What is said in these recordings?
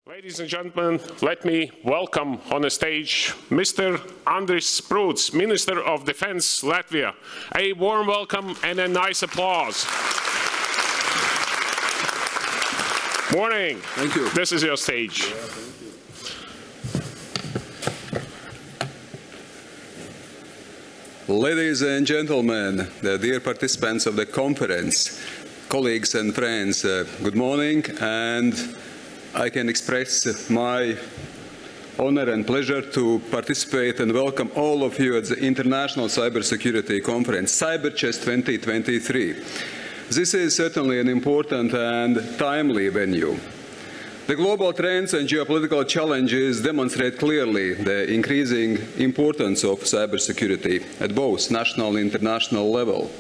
Ladies and gentlemen, let me welcome on the stage Mr. Andris Spruds, Minister of Defense, Latvia. A warm welcome and a nice applause. Morning. Thank you. This is your stage. Ladies and gentlemen, the dear participants of the conference, colleagues and friends, good morning, and I can express my honor and pleasure to participate and welcome all of you at the International Cybersecurity Conference, CyberChess 2023. This is certainly an important and timely venue. The global trends and geopolitical challenges demonstrate clearly the increasing importance of cybersecurity at both national and international level.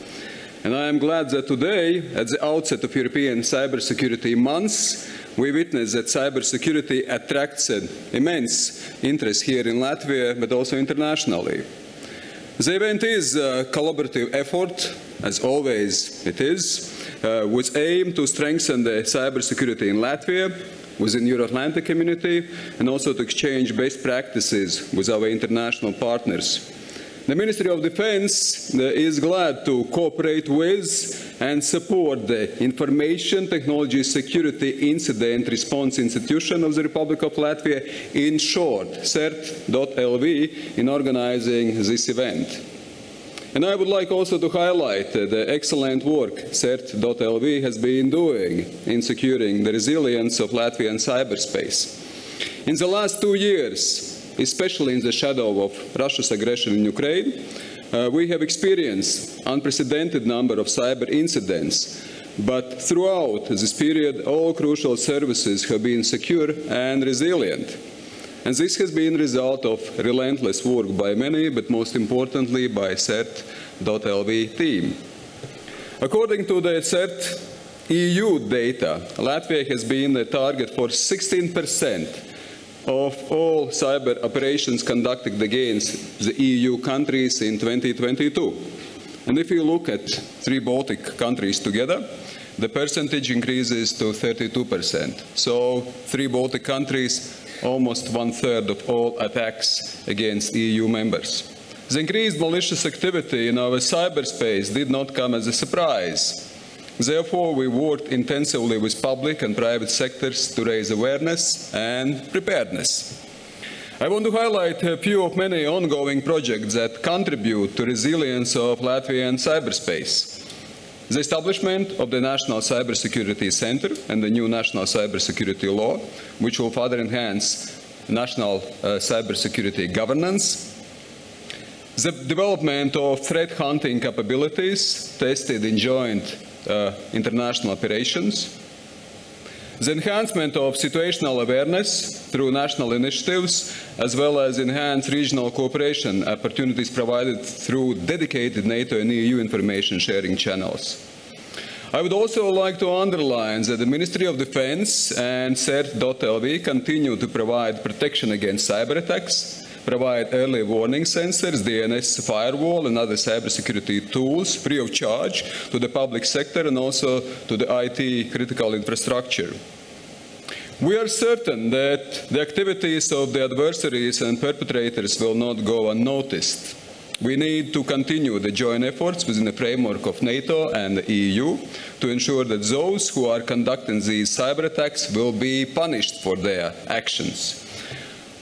And I am glad that today, at the outset of European Cybersecurity Month, we witness that cybersecurity attracts an immense interest here in Latvia, but also internationally. The event is a collaborative effort, as always it is, with aim to strengthen the cybersecurity in Latvia, within Euro-Atlantic community, and also to exchange best practices with our international partners. The Ministry of Defense is glad to cooperate with and support the Information Technology Security Incident Response Institution of the Republic of Latvia, in short, CERT.LV, in organizing this event. And I would like also to highlight the excellent work CERT.LV has been doing in securing the resilience of Latvian cyberspace. In the last 2 years, especially in the shadow of Russia's aggression in Ukraine, we have experienced unprecedented number of cyber incidents. But throughout this period, all crucial services have been secure and resilient. And this has been the result of relentless work by many, but most importantly by CERT.LV team. According to the CERT EU data, Latvia has been a target for 16% of all cyber operations conducted against the EU countries in 2022. And if you look at 3 Baltic countries together, the percentage increases to 32%. So 3 Baltic countries, almost 1/3 of all attacks against EU members. The increased malicious activity in our cyberspace did not come as a surprise. Therefore, we worked intensively with public and private sectors to raise awareness and preparedness. I want to highlight a few of many ongoing projects that contribute to resilience of Latvian cyberspace. The establishment of the National Cybersecurity Center and the new National Cybersecurity Law, which will further enhance national cybersecurity governance. The development of threat hunting capabilities tested in joint international operations. The enhancement of situational awareness through national initiatives, as well as enhanced regional cooperation opportunities provided through dedicated NATO and EU information sharing channels. I would also like to underline that the Ministry of Defense and CERT.LV continue to provide protection against cyber attacks, provide early warning sensors, DNS firewall, and other cybersecurity tools free of charge to the public sector and also to the IT critical infrastructure. We are certain that the activities of the adversaries and perpetrators will not go unnoticed. We need to continue the joint efforts within the framework of NATO and the EU to ensure that those who are conducting these cyber attacks will be punished for their actions.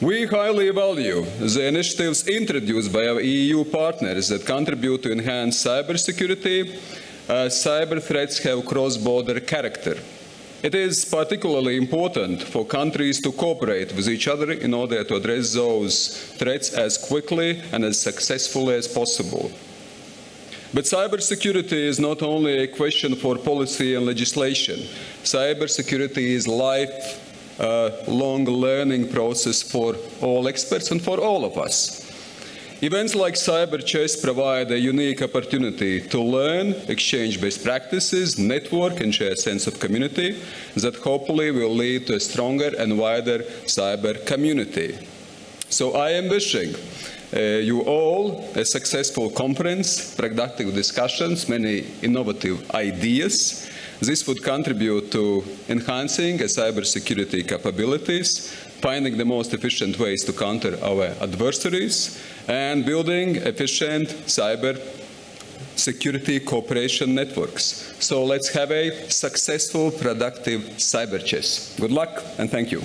We highly value the initiatives introduced by our EU partners that contribute to enhance cybersecurity. Cyber threats have cross-border character. It is particularly important for countries to cooperate with each other in order to address those threats as quickly and as successfully as possible. But cybersecurity is not only a question for policy and legislation. Cybersecurity is lifelong learning process for all experts and for all of us. Events like CyberChess provide a unique opportunity to learn, exchange best practices, network, and share a sense of community that hopefully will lead to a stronger and wider cyber community. So I am wishing you all a successful conference, productive discussions, many innovative ideas. This would contribute to enhancing cybersecurity capabilities, finding the most efficient ways to counter our adversaries, and building efficient cyber security cooperation networks. So let's have a successful, productive cyber chess. Good luck and thank you.